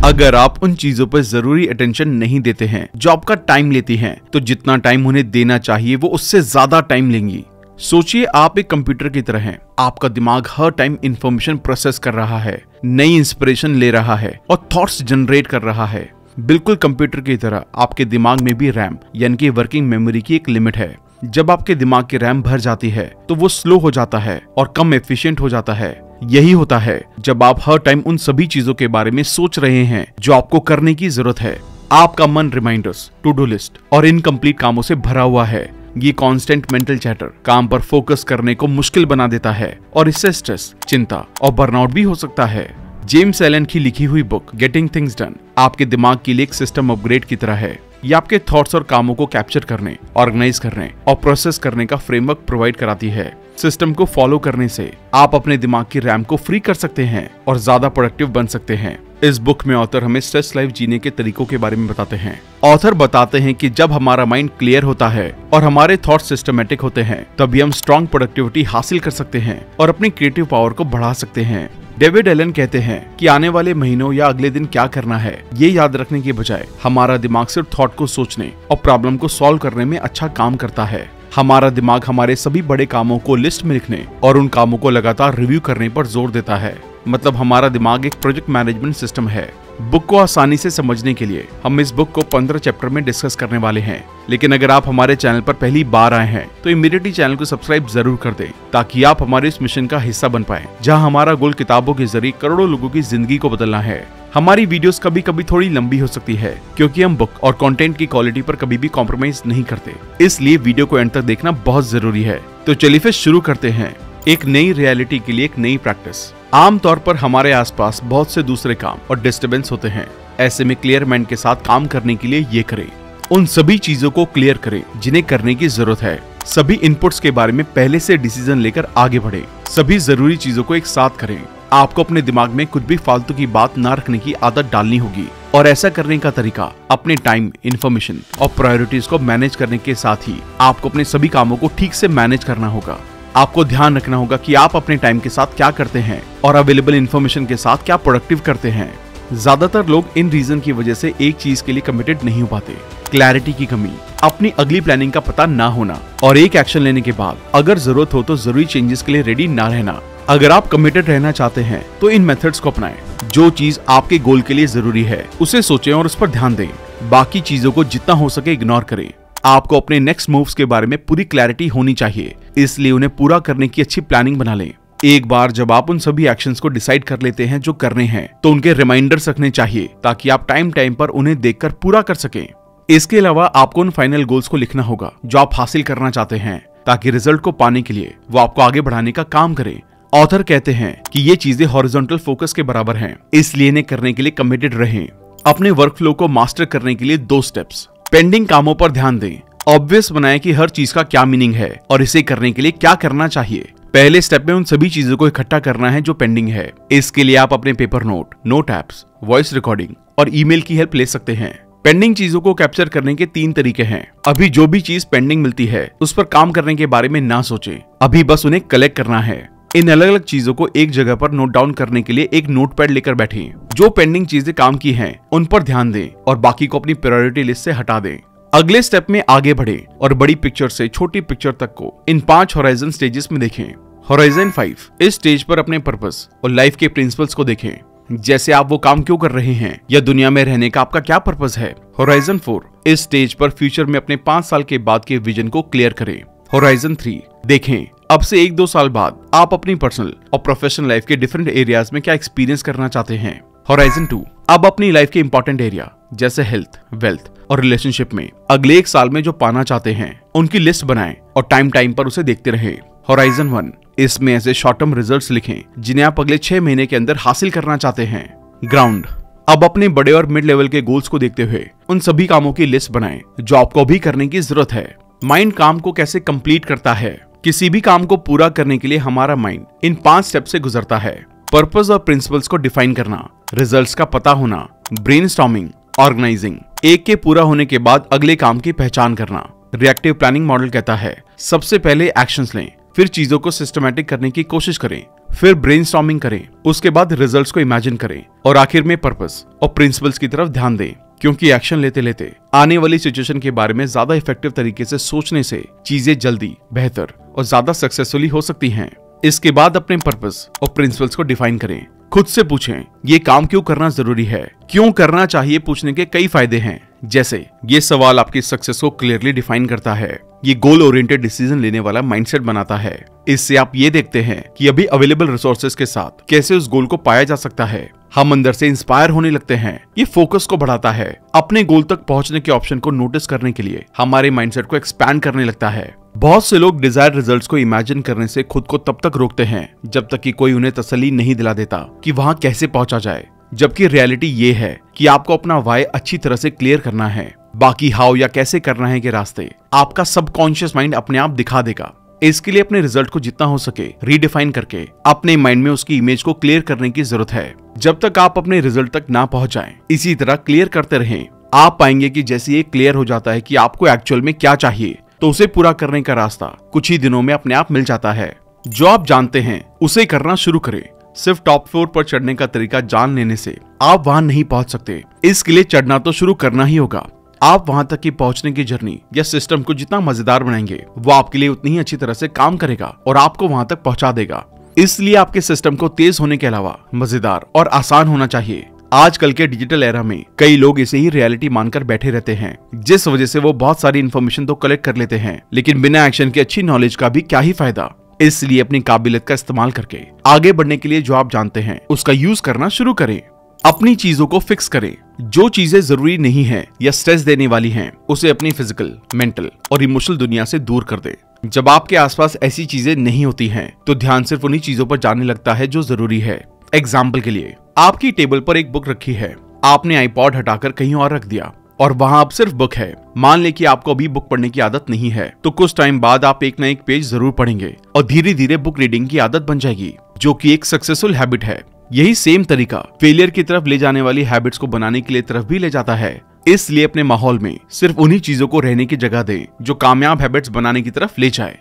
अगर आप उन चीजों पर जरूरी अटेंशन नहीं देते हैं जो आपका टाइम लेती हैं, तो जितना टाइम उन्हें देना चाहिए वो उससे ज्यादा टाइम लेंगी। सोचिए आप एक कंप्यूटर की तरह हैं। आपका दिमाग हर टाइम इंफॉर्मेशन प्रोसेस कर रहा है, नई इंस्पिरेशन ले रहा है और थॉट्स जनरेट कर रहा है। बिल्कुल कंप्यूटर की तरह आपके दिमाग में भी रैम यानी कि वर्किंग मेमोरी की एक लिमिट है। जब आपके दिमाग की रैम भर जाती है तो वो स्लो हो जाता है और कम एफिशिएंट हो जाता है। यही होता है जब आप हर टाइम उन सभी चीजों के बारे में सोच रहे हैं जो आपको करने की जरूरत है। आपका मन रिमाइंडर्स, टू डू लिस्ट और इनकम्प्लीट कामों से भरा हुआ है। ये कांस्टेंट मेंटल चैटर काम पर फोकस करने को मुश्किल बना देता है और इससे स्ट्रेस, चिंता और बर्नआउट भी हो सकता है। जेम्स एलन की लिखी हुई बुक गेटिंग थिंग्स डन आपके दिमाग के लिए एक सिस्टम अपग्रेड की तरह है। ये आपके थॉट्स और कामों को कैप्चर करने, ऑर्गेनाइज करने और प्रोसेस करने का फ्रेमवर्क प्रोवाइड कराती है। सिस्टम को फॉलो करने से आप अपने दिमाग की रैम को फ्री कर सकते हैं और ज्यादा प्रोडक्टिव बन सकते हैं। इस बुक में ऑथर हमें स्ट्रेस लाइफ जीने के तरीकों के बारे में बताते हैं। ऑथर बताते हैं कि जब हमारा माइंड क्लियर होता है और हमारे थॉट सिस्टमेटिक होते हैं, तभी हम स्ट्रॉन्ग प्रोडक्टिविटी हासिल कर सकते हैं और अपनी क्रिएटिव पावर को बढ़ा सकते हैं। डेविड एलन कहते हैं कि आने वाले महीनों या अगले दिन क्या करना है ये याद रखने के बजाय हमारा दिमाग सिर्फ थॉट को सोचने और प्रॉब्लम को सॉल्व करने में अच्छा काम करता है। हमारा दिमाग हमारे सभी बड़े कामों को लिस्ट में लिखने और उन कामों को लगातार रिव्यू करने पर जोर देता है। मतलब हमारा दिमाग एक प्रोजेक्ट मैनेजमेंट सिस्टम है। बुक को आसानी से समझने के लिए हम इस बुक को 15 चैप्टर में डिस्कस करने वाले हैं। लेकिन अगर आप हमारे चैनल पर पहली बार आए हैं तो इमीडिएटली चैनल को सब्सक्राइब जरूर कर दें, ताकि आप हमारे इस मिशन का हिस्सा बन पाएं, जहां हमारा गोल किताबों के जरिए करोड़ों लोगों की जिंदगी को बदलना है। हमारी वीडियोस कभी कभी थोड़ी लंबी हो सकती है, क्योंकि हम बुक और कंटेंट की क्वालिटी पर कभी भी कॉम्प्रोमाइज नहीं करते। इसलिए वीडियो को एंड तक देखना बहुत जरूरी है। तो चलिए फिर शुरू करते हैं। एक नई रियलिटी के लिए एक नई प्रैक्टिस। आमतौर पर हमारे आसपास बहुत से दूसरे काम और डिस्टर्बेंस होते हैं। ऐसे में क्लियर माइंड के साथ काम करने के लिए ये करें। उन सभी चीजों को क्लियर करें जिन्हें करने की जरूरत है। सभी इनपुट्स के बारे में पहले से डिसीजन लेकर आगे बढ़े। सभी जरूरी चीजों को एक साथ करें। आपको अपने दिमाग में कुछ भी फालतू की बात ना रखने की आदत डालनी होगी, और ऐसा करने का तरीका अपने टाइम, इंफॉर्मेशन और प्रायोरिटीज को मैनेज करने के साथ ही आपको अपने सभी कामों को ठीक से मैनेज करना होगा। आपको ध्यान रखना होगा कि आप अपने टाइम के साथ क्या करते हैं और अवेलेबल इन्फॉर्मेशन के साथ क्या प्रोडक्टिव करते हैं। ज्यादातर लोग इन रीजन की वजह से एक चीज के लिए कमिटेड नहीं हो पाते। क्लैरिटी की कमी, अपनी अगली प्लानिंग का पता ना होना और एक एक्शन लेने के बाद अगर जरूरत हो तो जरूरी चेंजेस के लिए रेडी ना रहना। अगर आप कमिटेड रहना चाहते हैं तो इन मेथड्स को अपनाएं। जो चीज आपके गोल के लिए जरूरी है उसे सोचें और उस पर ध्यान दें। बाकी चीजों को जितना हो सके इग्नोर करें। आपको अपने नेक्स्ट मूव्स के बारे में पूरी क्लैरिटी होनी चाहिए, इसलिए उन्हें पूरा करने की अच्छी प्लानिंग बना लें। एक बार जब आप उन सभी एक्शंस को डिसाइड कर लेते हैं जो करने हैं, तो उनके रिमाइंडर्स रखने चाहिए, ताकि आप टाइम टाइम पर उन्हें देखकर पूरा कर सकें। इसके अलावा आपको उन फाइनल गोल्स को लिखना होगा जो आप हासिल करना चाहते हैं, ताकि रिजल्ट को पाने के लिए वो आपको आगे बढ़ाने का काम करे। ऑथर कहते हैं कि ये चीजें हॉरिजॉन्टल फोकस के बराबर हैं, इसलिए इन्हें करने के लिए कमिटेड रहें। अपने वर्कफ्लो को मास्टर करने के लिए 2 स्टेप्स। पेंडिंग कामों पर ध्यान दें। ऑब्वियस बनाएं कि हर चीज का क्या मीनिंग है और इसे करने के लिए क्या करना चाहिए। पहले स्टेप में उन सभी चीजों को इकट्ठा करना है जो पेंडिंग है। इसके लिए आप अपने paper note, note apps, voice recording और ईमेल की हेल्प ले सकते हैं। पेंडिंग चीजों को कैप्चर करने के 3 तरीके हैं। अभी जो भी चीज पेंडिंग मिलती है उस पर काम करने के बारे में ना सोचें, अभी बस उन्हें कलेक्ट करना है। इन अलग अलग चीजों को एक जगह पर नोट डाउन करने के लिए एक नोटपैड लेकर बैठें। जो पेंडिंग चीजें काम की हैं उन पर ध्यान दें और बाकी को अपनी प्रायोरिटी लिस्ट से हटा दें। अगले स्टेप में आगे बढ़े और बड़ी पिक्चर से छोटी पिक्चर तक को इन 5 होराइजन स्टेजेस में देखें। होराइजन 5 इस स्टेज पर अपने पर्पस और लाइफ के प्रिंसिपल्स को देखें, जैसे आप वो काम क्यों कर रहे हैं या दुनिया में रहने का आपका क्या पर्पस है। होराइजन 4 इस स्टेज पर फ्यूचर में अपने 5 साल के बाद के विजन को क्लियर करें। होराइजन 3 देखें अब से 1-2 साल बाद आप अपनी पर्सनल और प्रोफेशनल लाइफ के डिफरेंट एरियाज में क्या एक्सपीरियंस करना चाहते हैं। होराइजन 2 अब अपनी लाइफ के इंपॉर्टेंट एरिया जैसे हेल्थ, वेल्थ और रिलेशनशिप में अगले 1 साल में जो पाना चाहते हैं उनकी लिस्ट बनाएं और टाइम टाइम पर उसे देखते रहें। होराइजन 1 इसमें ऐसे शॉर्ट टर्म रिजल्ट्स लिखें जिन्हें आप अगले 6 महीने के अंदर हासिल करना चाहते हैं। ग्राउंड अब अपने बड़े और मिड लेवल के गोल्स को देखते हुए उन सभी कामों की लिस्ट बनाएं जो आपको अभी करने की जरूरत है। माइंड काम को कैसे कंप्लीट करता है। किसी भी काम को पूरा करने के लिए हमारा माइंड इन 5 स्टेप से गुजरता है। पर्पस और प्रिंसिपल्स को डिफाइन करना, रिजल्ट्स का पता होना, ब्रेनस्टॉर्मिंग, ऑर्गेनाइजिंग, एक के पूरा होने के बाद अगले काम की पहचान करना। रिएक्टिव प्लानिंग मॉडल कहता है सबसे पहले एक्शंस लें, फिर चीजों को सिस्टमैटिक करने की कोशिश करें, फिर ब्रेनस्टॉर्मिंग करें, उसके बाद रिजल्ट्स को इमेजिन करें और आखिर में पर्पस और प्रिंसिपल्स की तरफ ध्यान दें। क्योंकि एक्शन लेते लेते आने वाली सिचुएशन के बारे में ज्यादा इफेक्टिव तरीके से सोचने से चीजें जल्दी, बेहतर और ज्यादा सक्सेसफुली हो सकती हैं। इसके बाद अपने पर्पस और प्रिंसिपल्स को डिफाइन करें। खुद से पूछें, ये काम क्यों करना जरूरी है, क्यों करना चाहिए। पूछने के कई फायदे हैं, जैसे ये सवाल आपकी सक्सेस को क्लियरली डिफाइन करता है, ये गोल ओरिएंटेड डिसीजन लेने वाला माइंडसेट बनाता है। इससे आप ये देखते हैं कि अभी अवेलेबल रिसोर्सेज के साथ कैसे उस गोल को पाया जा सकता है। हम अंदर से इंस्पायर होने लगते हैं। ये फोकस को बढ़ाता है। अपने गोल तक पहुंचने के ऑप्शन को नोटिस करने के लिए हमारे माइंडसेट को एक्सपैंड करने लगता है। बहुत से लोग डिजायर रिजल्ट्स को इमेजिन करने से खुद को तब तक रोकते हैं जब तक कि कोई उन्हें तसल्ली नहीं दिला देता कि वहां कैसे पहुंचा जाए। जबकि रियलिटी ये है कि आपको अपना वाई अच्छी तरह से क्लियर करना है। बाकी हाउ या कैसे करना है के रास्ते आपका सबकॉन्शियस माइंड अपने आप दिखा देगा। इसके लिए अपने रिजल्ट को जितना हो सके रीडिफाइन करके अपने माइंड में उसकी इमेज को क्लियर करने की जरूरत है। जब तक आप अपने रिजल्ट तक ना पहुंच जाएं, इसी तरह क्लियर करते रहें। आप पाएंगे कि जैसे ये क्लियर हो जाता है कि आपको एक्चुअल में क्या चाहिए, तो उसे पूरा करने का रास्ता कुछ ही दिनों में अपने आप मिल जाता है। जो आप जानते हैं उसे करना शुरू करें। सिर्फ टॉप फ्लोर पर चढ़ने का तरीका जान लेने से आप वहां नहीं पहुंच सकते। इसके लिए चढ़ना तो शुरू करना ही होगा। आप वहां तक की पहुंचने की जर्नी या सिस्टम को जितना मजेदार बनाएंगे, वो आपके लिए उतनी ही अच्छी तरह से काम करेगा और आपको वहां तक पहुंचा देगा। इसलिए आपके सिस्टम को तेज होने के अलावा मजेदार और आसान होना चाहिए। आजकल के डिजिटल एरा में कई लोग इसे ही रियलिटी मानकर बैठे रहते हैं, जिस वजह से वो बहुत सारी इन्फॉर्मेशन तो कलेक्ट कर लेते हैं, लेकिन बिना एक्शन के अच्छी नॉलेज का भी क्या ही फायदा। इसलिए अपनी काबिलियत का इस्तेमाल करके आगे बढ़ने के लिए जो आप जानते हैं उसका यूज करना शुरू करें। अपनी चीजों को फिक्स करें। जो चीजें जरूरी नहीं है या स्ट्रेस देने वाली हैं, उसे अपनी फिजिकल, मेंटल और इमोशनल दुनिया से दूर कर दें। जब आपके आसपास ऐसी चीजें नहीं होती हैं, तो ध्यान सिर्फ उन्हीं चीजों पर जाने लगता है जो जरूरी है। एग्जाम्पल के लिए, आपकी टेबल पर एक बुक रखी है, आपने आईपॉड हटाकर कहीं और रख दिया और वहां अब सिर्फ बुक है। मान ले कि आपको अभी बुक पढ़ने की आदत नहीं है, तो कुछ टाइम बाद आप एक ना एक पेज जरूर पढ़ेंगे और धीरे धीरे बुक रीडिंग की आदत बन जाएगी, जो कि एक सक्सेसफुल हैबिट है। यही सेम तरीका फेलियर की तरफ ले जाने वाली हैबिट्स को बनाने के लिए तरफ भी ले जाता है। इसलिए अपने माहौल में सिर्फ उन्हीं चीजों को रहने की जगह दें जो कामयाब हैबिट्स बनाने की तरफ ले जाए।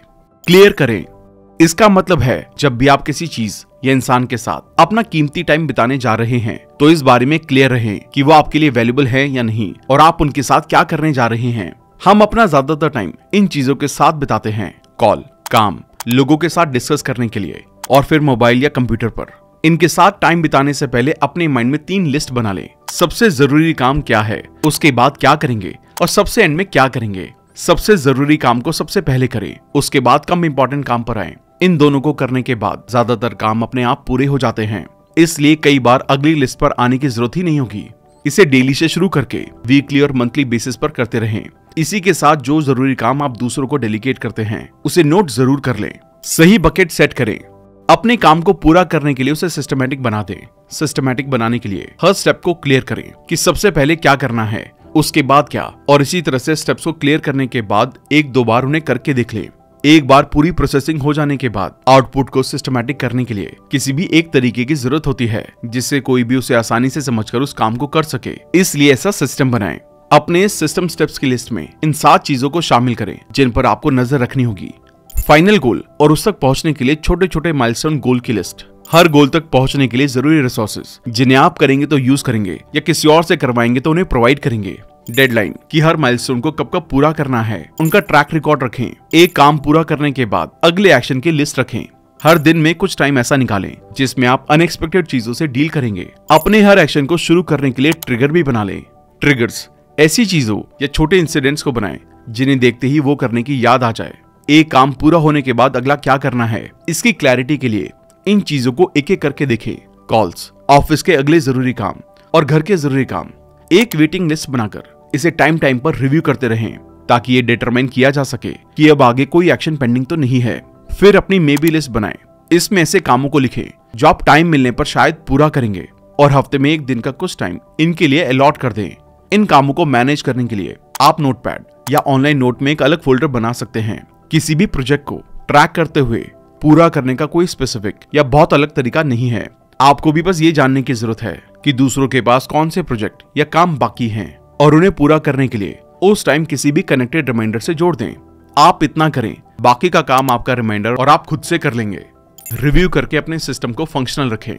क्लियर करें। इसका मतलब है, जब भी आप किसी चीज या इंसान के साथ अपना कीमती टाइम बिताने जा रहे हैं, तो इस बारे में क्लियर रहें कि वो आपके लिए वैल्यूएबल है या नहीं और आप उनके साथ क्या करने जा रहे हैं। हम अपना ज्यादातर टाइम इन चीजों के साथ बिताते हैं, कॉल, काम, लोगों के साथ डिस्कस करने के लिए, और फिर मोबाइल या कंप्यूटर पर। इनके साथ टाइम बिताने से पहले अपने माइंड में 3 लिस्ट बना लें। सबसे जरूरी काम क्या है, उसके बाद क्या करेंगे और सबसे एंड में क्या करेंगे। सबसे जरूरी काम को सबसे पहले करें, उसके बाद कम इंपॉर्टेंट काम पर आए। इन दोनों को करने के बाद ज्यादातर काम अपने आप पूरे हो जाते हैं। इसलिए कई बार अगली लिस्ट पर आने की जरूरत ही नहीं होगी। इसे डेली से शुरू करके वीकली और मंथली बेसिस पर करते रहें। इसी के साथ जो जरूरी काम आप दूसरों को डेलीगेट करते हैं, उसे नोट जरूर कर लें। सही बकेट सेट करें। अपने काम को पूरा करने के लिए उसे सिस्टमैटिक बना दें। सिस्टमैटिक बनाने के लिए हर स्टेप को क्लियर करें कि सबसे पहले क्या करना है, उसके बाद क्या, और इसी तरह से स्टेप्स को क्लियर करने के बाद 1-2 बार उन्हें करके देख लें। एक बार पूरी प्रोसेसिंग हो जाने के बाद आउटपुट को सिस्टमैटिक करने के लिए किसी भी एक तरीके की जरूरत होती है, जिससे कोई भी उसे आसानी से समझकर उस काम को कर सके। इसलिए ऐसा सिस्टम बनाएं। अपने इस सिस्टम स्टेप्स की लिस्ट में इन 7 चीजों को शामिल करें जिन पर आपको नजर रखनी होगी। फाइनल गोल और उस तक पहुंचने के लिए छोटे छोटे माइलस्टोन गोल की लिस्ट। हर गोल तक पहुंचने के लिए जरूरी रिसोर्सेज जिन्हें आप करेंगे तो यूज करेंगे या किसी और से करवाएंगे तो उन्हें प्रोवाइड करेंगे। डेडलाइन कि हर माइलस्टोन को कब कब पूरा करना है, उनका ट्रैक रिकॉर्ड रखें। एक काम पूरा करने के बाद अगले एक्शन की लिस्ट रखें। हर दिन में कुछ टाइम ऐसा निकालें जिसमें आप अनएक्सपेक्टेड चीजों से डील करेंगे। अपने हर एक्शन को शुरू करने के लिए ट्रिगर भी बना लें। ट्रिगर्स ऐसी चीजों या छोटे इंसिडेंट्स को बनाएं जिन्हें देखते ही वो करने की याद आ जाए। एक काम पूरा होने के बाद अगला क्या करना है, इसकी क्लैरिटी के लिए इन चीजों को एक एक करके देखें। कॉल्स, ऑफिस के अगले जरूरी काम और घर के जरूरी काम। एक वेटिंग लिस्ट बनाकर इसे टाइम टाइम पर रिव्यू करते रहें ताकि ये डिटरमाइन किया जा सके कि अब आगे कोई एक्शन पेंडिंग तो नहीं है। फिर अपनी मे बी लिस्ट बनाएं। इसमें ऐसे कामों को लिखें जो आप टाइम मिलने पर शायद पूरा करेंगे और हफ्ते में 1 दिन का कुछ टाइम इनके लिए अलॉट कर दें। इन कामों को मैनेज करने के लिए आप नोटपैड या ऑनलाइन नोट में एक अलग फोल्डर बना सकते हैं। किसी भी प्रोजेक्ट को ट्रैक करते हुए पूरा करने का कोई स्पेसिफिक या बहुत अलग तरीका नहीं है। आपको भी बस ये जानने की जरूरत है कि दूसरों के पास कौन से प्रोजेक्ट या काम बाकी हैं और उन्हें पूरा करने के लिए उस टाइम किसी भी कनेक्टेड रिमाइंडर से जोड़ दें। आप इतना करें, बाकी का काम आपका रिमाइंडर और आप खुद से कर लेंगे। रिव्यू करके अपने सिस्टम को फंक्शनल रखें।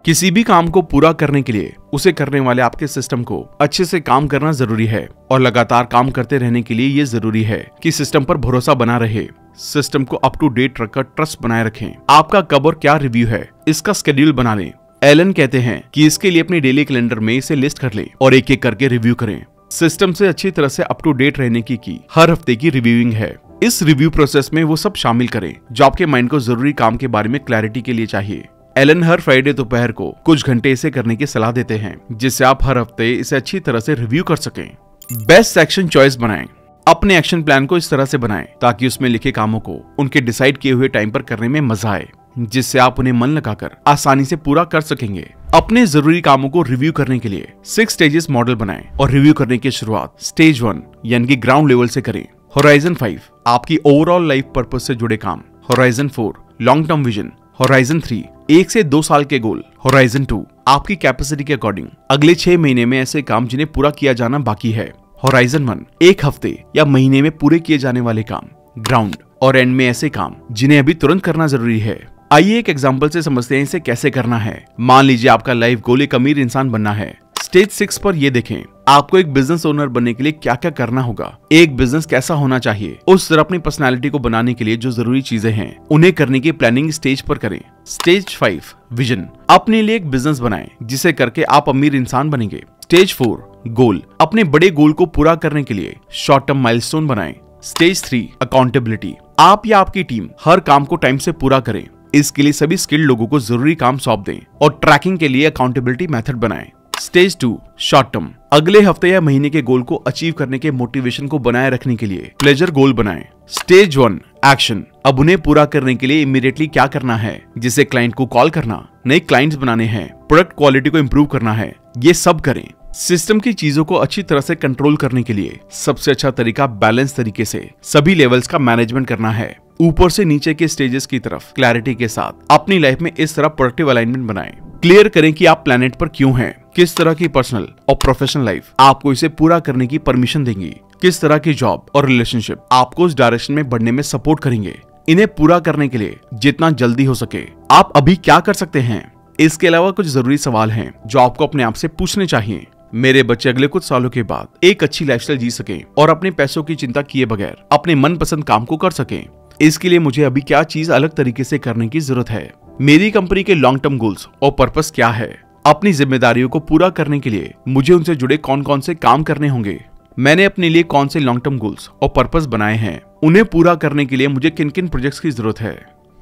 किसी भी काम को पूरा करने के लिए उसे करने वाले आपके सिस्टम को अच्छे से काम करना जरूरी है और लगातार काम करते रहने के लिए ये जरूरी है कि सिस्टम पर भरोसा बना रहे, सिस्टम को अप टू डेट रखकर ट्रस्ट बनाए रखें। आपका कब और क्या रिव्यू है इसका शेड्यूल बना लें। एलन कहते हैं कि इसके लिए अपनी डेली कैलेंडर में इसे लिस्ट कर लें और एक एक करके रिव्यू करें। सिस्टम से अच्छी तरह से अप टू डेट रहने की हर हफ्ते की रिव्यूइंग है। इस रिव्यू प्रोसेस में वो सब शामिल करें जो आपके माइंड को जरूरी काम के बारे में क्लैरिटी के लिए चाहिए। एलन हर फ्राइडे दोपहर को कुछ घंटे इसे करने की सलाह देते हैं जिससे आप हर हफ्ते इसे अच्छी तरह से रिव्यू कर सकें। बेस्ट एक्शन चॉइस बनाएं। अपने एक्शन प्लान को इस तरह से बनाएं ताकि उसमें लिखे कामों को उनके डिसाइड किए हुए टाइम पर करने में मजा आए, जिससे आप उन्हें मन लगाकर आसानी से पूरा कर सकेंगे। अपने जरूरी कामों को रिव्यू करने के लिए 6 स्टेजेस मॉडल बनाएं और रिव्यू करने की शुरुआत स्टेज 1 यानी कि ग्राउंड लेवल से करें। होराइजन 5 आपकी ओवरऑल लाइफ पर्पस से जुड़े काम। Horizon 4 long term vision. Horizon 3 1 से 2 साल के गोल। होराइजन 2 आपकी कैपेसिटी के अकॉर्डिंग अगले 6 महीने में ऐसे काम जिन्हें पूरा किया जाना बाकी है। होराइजन 1 1 हफ्ते या महीने में पूरे किए जाने वाले काम। ग्राउंड और एंड में ऐसे काम जिन्हें अभी तुरंत करना जरूरी है। आइए एक एग्जांपल से समझते हैं इसे कैसे करना है। मान लीजिए आपका लाइफ गोल एक अमीर इंसान बनना है। स्टेज 6 पर ये देखें आपको एक बिजनेस ओनर बनने के लिए क्या क्या करना होगा, एक बिजनेस कैसा होना चाहिए, उस तरह अपनी पर्सनालिटी को बनाने के लिए जो जरूरी चीजें हैं उन्हें करने की प्लानिंग स्टेज पर करें। स्टेज 5 विजन अपने लिए एक बिजनेस बनाएं जिसे करके आप अमीर इंसान बनेंगे। स्टेज 4 गोल अपने बड़े गोल को पूरा करने के लिए शॉर्ट टर्म माइलस्टोन बनाएं। स्टेज 3 अकाउंटेबिलिटी आप या आपकी टीम हर काम को टाइम से पूरा करें। इसके लिए सभी स्किल्ड लोगों को जरूरी काम सौंप दें और ट्रैकिंग के लिए अकाउंटेबिलिटी मेथड बनाएं। स्टेज 2 शॉर्ट टर्म अगले हफ्ते या महीने के गोल को अचीव करने के मोटिवेशन को बनाए रखने के लिए प्लेजर गोल बनाएं। स्टेज 1 एक्शन अब उन्हें पूरा करने के लिए इमीडिएटली क्या करना है, जिसे क्लाइंट को कॉल करना, नए क्लाइंट्स बनाने हैं, प्रोडक्ट क्वालिटी को इंप्रूव करना है, ये सब करें। सिस्टम की चीजों को अच्छी तरह से कंट्रोल करने के लिए सबसे अच्छा तरीका बैलेंस तरीके से सभी लेवल्स का मैनेजमेंट करना है। ऊपर से नीचे के स्टेजेस की तरफ क्लैरिटी के साथ अपनी लाइफ में इस तरह प्रोडक्टिव अलाइनमेंट बनाएं। क्लियर करें कि आप प्लेनेट पर क्यों हैं, किस तरह की पर्सनल और प्रोफेशनल लाइफ आपको इसे पूरा करने की परमिशन देंगी, किस तरह की जॉब और रिलेशनशिप आपको उस डायरेक्शन में बढ़ने में सपोर्ट करेंगे। इन्हें पूरा करने के लिए जितना जल्दी हो सके आप अभी क्या कर सकते हैं। इसके अलावा कुछ जरूरी सवाल हैं जो आपको अपने आप से पूछने चाहिए। मेरे बच्चे अगले कुछ सालों के बाद एक अच्छी लाइफस्टाइल जी सकें और अपने पैसों की चिंता किए बगैर अपने मनपसंद काम को कर सकें। इसके लिए मुझे अभी क्या चीज अलग तरीके से करने की जरूरत है। मेरी कंपनी के लॉन्ग टर्म गोल्स और पर्पस क्या है। अपनी जिम्मेदारियों को पूरा करने के लिए मुझे उनसे जुड़े कौन कौन से काम करने होंगे। मैंने अपने लिए कौन से लॉन्ग टर्म गोल्स और पर्पस बनाए हैं, उन्हें पूरा करने के लिए मुझे किन किन प्रोजेक्ट्स की जरूरत है।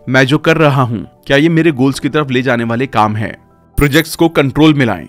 मैं जो कर रहा हूँ क्या ये मेरे गोल्स की तरफ ले जाने वाले काम है। प्रोजेक्ट्स को कंट्रोल में लाएं।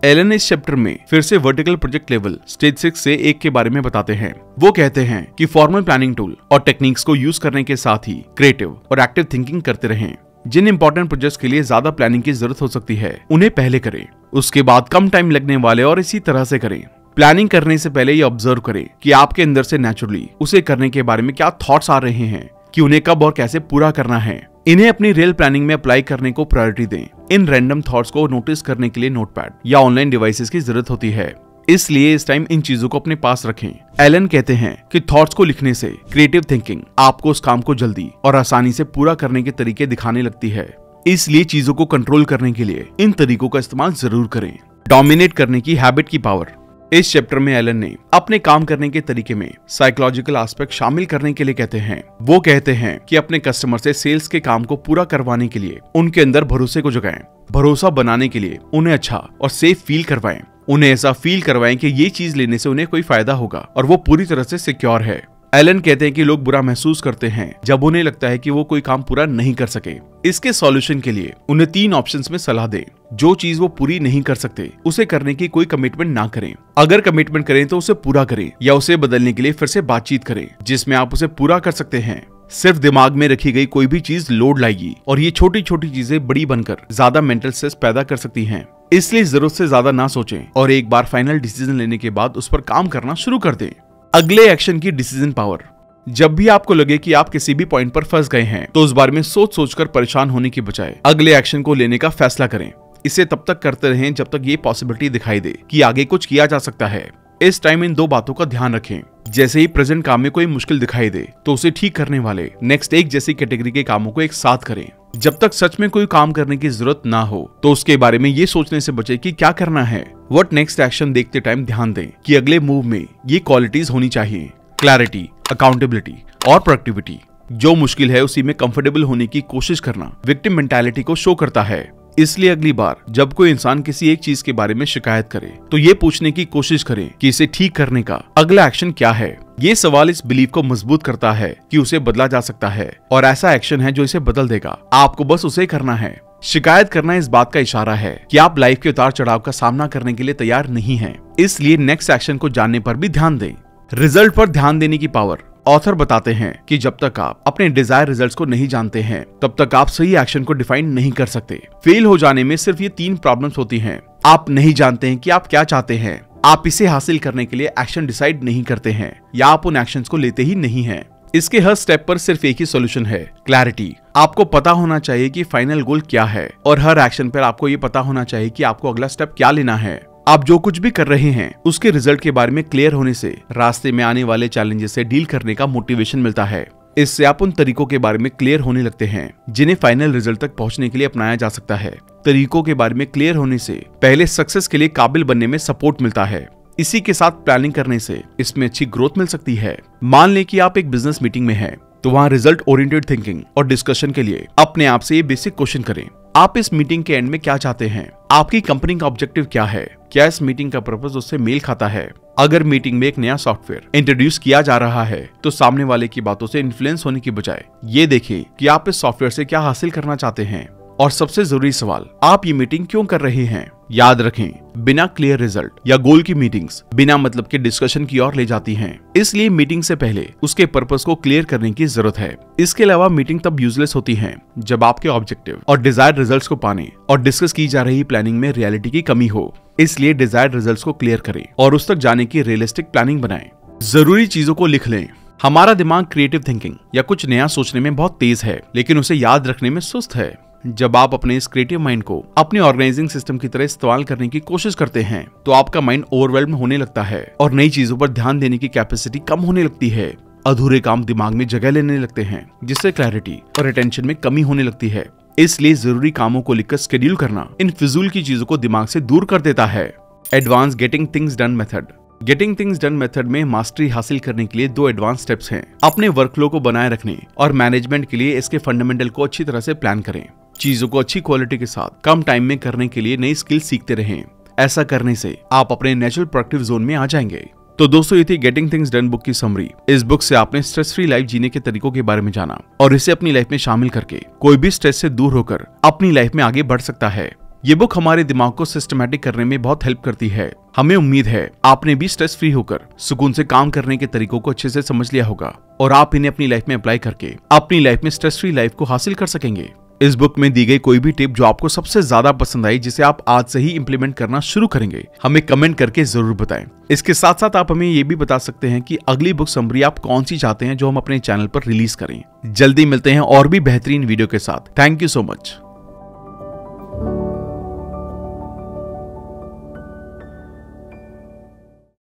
एलन इस चैप्टर में फिर से वर्टिकल प्रोजेक्ट लेवल स्टेज 6 से 1 के बारे में बताते हैं। वो कहते हैं कि फॉर्मल प्लानिंग टूल और टेक्निक्स को यूज करने के साथ ही क्रिएटिव और एक्टिव थिंकिंग करते रहें। जिन इंपॉर्टेंट प्रोजेक्ट्स के लिए ज्यादा प्लानिंग की जरूरत हो सकती है उन्हें पहले करें, उसके बाद कम टाइम लगने वाले और इसी तरह से करें। प्लानिंग करने से पहले ये ऑब्जर्व करें कि आपके अंदर से नेचुरली उसे करने के बारे में क्या थॉट्स आ रहे हैं, कि उन्हें कब और कैसे पूरा करना है। इन्हें अपनी रियल प्लानिंग में अप्लाई करने को प्रायोरिटी दें। इन रैंडम थॉट्स को नोटिस करने के लिए नोटपैड या ऑनलाइन डिवाइसेस की जरूरत होती है, इसलिए इस टाइम इन चीजों को अपने पास रखें। एलन कहते हैं कि थॉट्स को लिखने से क्रिएटिव थिंकिंग आपको उस काम को जल्दी और आसानी से पूरा करने के तरीके दिखाने लगती है, इसलिए चीजों को कंट्रोल करने के लिए इन तरीकों का इस्तेमाल जरूर करें। डोमिनेट करने की हैबिट की पावर। इस चैप्टर में एलन ने अपने काम करने के तरीके में साइकोलॉजिकल एस्पेक्ट शामिल करने के लिए कहते हैं। वो कहते हैं कि अपने कस्टमर से सेल्स के काम को पूरा करवाने के लिए उनके अंदर भरोसे को जगाएं। भरोसा बनाने के लिए उन्हें अच्छा और सेफ फील करवाएं। उन्हें ऐसा फील करवाएं कि ये चीज लेने से उन्हें कोई फायदा होगा और वो पूरी तरह से सिक्योर है। एलन कहते हैं कि लोग बुरा महसूस करते हैं जब उन्हें लगता है कि वो कोई काम पूरा नहीं कर सके। इसके सॉल्यूशन के लिए उन्हें 3 ऑप्शंस में सलाह दें। जो चीज वो पूरी नहीं कर सकते उसे करने की कोई कमिटमेंट ना करें। अगर कमिटमेंट करें तो उसे पूरा करें या उसे बदलने के लिए फिर से बातचीत करें जिसमें आप उसे पूरा कर सकते हैं। सिर्फ दिमाग में रखी गई कोई भी चीज लोड लाएगी और ये छोटी छोटी चीजें बड़ी बनकर ज्यादा मेंटल स्ट्रेस पैदा कर सकती हैं। इसलिए जरूरत से ज्यादा ना सोचें और एक बार फाइनल डिसीजन लेने के बाद उस पर काम करना शुरू कर दें। अगले एक्शन की डिसीजन पावर। जब भी आपको लगे कि आप किसी भी पॉइंट पर फंस गए हैं तो उस बारे में सोच सोचकर परेशान होने की बजाय अगले एक्शन को लेने का फैसला करें। इसे तब तक करते रहें जब तक ये पॉसिबिलिटी दिखाई दे कि आगे कुछ किया जा सकता है। इस टाइम इन 2 बातों का ध्यान रखें। जैसे ही प्रेजेंट काम में कोई मुश्किल दिखाई दे तो उसे ठीक करने वाले नेक्स्ट एक जैसी कैटेगरी के कामों को एक साथ करें। जब तक सच में कोई काम करने की जरूरत ना हो तो उसके बारे में ये सोचने से बचे कि क्या करना है। व्हाट नेक्स्ट एक्शन देखते टाइम ध्यान दें कि अगले मूव में ये क्वालिटीज होनी चाहिए, क्लैरिटी, अकाउंटेबिलिटी और प्रोडक्टिविटी। जो मुश्किल है उसी में कंफर्टेबल होने की कोशिश करना विक्टिम मेंटालिटी को शो करता है। इसलिए अगली बार जब कोई इंसान किसी एक चीज के बारे में शिकायत करे तो ये पूछने की कोशिश करें कि इसे ठीक करने का अगला एक्शन क्या है। ये सवाल इस बिलीफ को मजबूत करता है कि उसे बदला जा सकता है और ऐसा एक्शन है जो इसे बदल देगा। आपको बस उसे करना है। शिकायत करना इस बात का इशारा है कि आप लाइफ के उतार चढ़ाव का सामना करने के लिए तैयार नहीं हैं। इसलिए नेक्स्ट एक्शन को जानने पर भी ध्यान दें। रिजल्ट पर ध्यान देने की पावर। ऑथर बताते हैं कि जब तक आप अपने डिजायर रिजल्ट्स को नहीं जानते हैं तब तक आप सही एक्शन को डिफाइन नहीं कर सकते। फेल हो जाने में सिर्फ ये 3 प्रॉब्लम्स होती हैं। आप नहीं जानते हैं कि आप क्या चाहते हैं, आप इसे हासिल करने के लिए एक्शन डिसाइड नहीं करते हैं, या आप उन एक्शंस को लेते ही नहीं हैं। इसके हर स्टेप पर सिर्फ एक ही सॉल्यूशन है, क्लैरिटी। आपको पता होना चाहिए कि फाइनल गोल क्या है और हर एक्शन पर आपको ये पता होना चाहिए कि आपको अगला स्टेप क्या लेना है। आप जो कुछ भी कर रहे हैं उसके रिजल्ट के बारे में क्लियर होने से रास्ते में आने वाले चैलेंजेस से डील करने का मोटिवेशन मिलता है। इससे आप उन तरीकों के बारे में क्लियर होने लगते हैं जिन्हें फाइनल रिजल्ट तक पहुंचने के लिए अपनाया जा सकता है। तरीकों के बारे में क्लियर होने से पहले सक्सेस के लिए काबिल बनने में सपोर्ट मिलता है। इसी के साथ प्लानिंग करने से इसमें अच्छी ग्रोथ मिल सकती है। मान लें कि आप एक बिजनेस मीटिंग में हैं, तो वहाँ रिजल्ट ओरिएंटेड थिंकिंग और डिस्कशन के लिए अपने आप से ये बेसिक क्वेश्चन करें। आप इस मीटिंग के एंड में क्या चाहते हैं? आपकी कंपनी का ऑब्जेक्टिव क्या है? क्या इस मीटिंग का पर्पस उससे मेल खाता है? अगर मीटिंग में एक नया सॉफ्टवेयर इंट्रोड्यूस किया जा रहा है तो सामने वाले की बातों से इन्फ्लुएंस होने की बजाय ये देखें कि आप इस सॉफ्टवेयर से क्या हासिल करना चाहते हैं। और सबसे जरूरी सवाल, आप ये मीटिंग क्यों कर रहे हैं? याद रखें, बिना क्लियर रिजल्ट या गोल की मीटिंग्स बिना मतलब के डिस्कशन की ओर ले जाती हैं। इसलिए मीटिंग से पहले उसके पर्पस को क्लियर करने की जरूरत है। इसके अलावा मीटिंग तब यूजलेस होती है जब आपके ऑब्जेक्टिव और डिजायर्ड रिजल्ट्स को पाने और डिस्कस की जा रही प्लानिंग में रियलिटी की कमी हो। इसलिए डिजायर्ड रिजल्ट्स को क्लियर करें और उस तक जाने की रियलिस्टिक प्लानिंग बनाएं। जरूरी चीजों को लिख लें। हमारा दिमाग क्रिएटिव थिंकिंग या कुछ नया सोचने में बहुत तेज है, लेकिन उसे याद रखने में सुस्त है। जब आप अपने इस क्रिएटिव माइंड को अपने ऑर्गेनाइजिंग सिस्टम की तरह इस्तेमाल करने की कोशिश करते हैं तो आपका माइंड ओवरवेल्म होने लगता है और नई चीजों पर ध्यान देने की कैपेसिटी कम होने लगती है। अधूरे काम दिमाग में जगह लेने लगते हैं, जिससे क्लैरिटी और अटेंशन में कमी होने लगती है। इसलिए जरूरी कामों को लिखकर शेड्यूल करना इन फिजूल की चीजों को दिमाग से दूर कर देता है। Advance getting things done method. Getting things done method में मास्टरी हासिल करने के लिए 2 एडवांस स्टेप्स हैं। अपने वर्कफ्लो को बनाए रखने और मैनेजमेंट के लिए इसके फंडामेंटल को अच्छी तरह से प्लान करें। चीजों को अच्छी क्वालिटी के साथ कम टाइम में करने के लिए नई स्किल सीखते रहें। ऐसा करने से आप अपने नेचुरल प्रोडक्टिव जोन में आ जाएंगे। तो दोस्तों, ये थी गेटिंग थिंग्स डन बुक की समरी। इस बुक से आपने स्ट्रेस फ्री लाइफ जीने के तरीकों के बारे में जाना और इसे अपनी लाइफ में शामिल करके कोई भी स्ट्रेस से दूर होकर अपनी लाइफ में आगे बढ़ सकता है। ये बुक हमारे दिमाग को सिस्टमैटिक करने में बहुत हेल्प करती है। हमें उम्मीद है आपने भी स्ट्रेस फ्री होकर सुकून से काम करने के तरीकों को अच्छे से समझ लिया होगा और आप इन्हें अपनी लाइफ में अप्लाई करके अपनी लाइफ में स्ट्रेस फ्री लाइफ को हासिल कर सकेंगे। इस बुक में दी गई कोई भी टिप जो आपको सबसे ज्यादा पसंद आई, जिसे आप आज से ही इंप्लीमेंट करना शुरू करेंगे, हमें कमेंट करके जरूर बताएं। इसके साथ साथ आप हमें ये भी बता सकते हैं कि अगली बुक समरी आप कौन सी चाहते हैं जो हम अपने चैनल पर रिलीज करें। जल्दी मिलते हैं और भी बेहतरीन वीडियो के साथ। Thank you so much.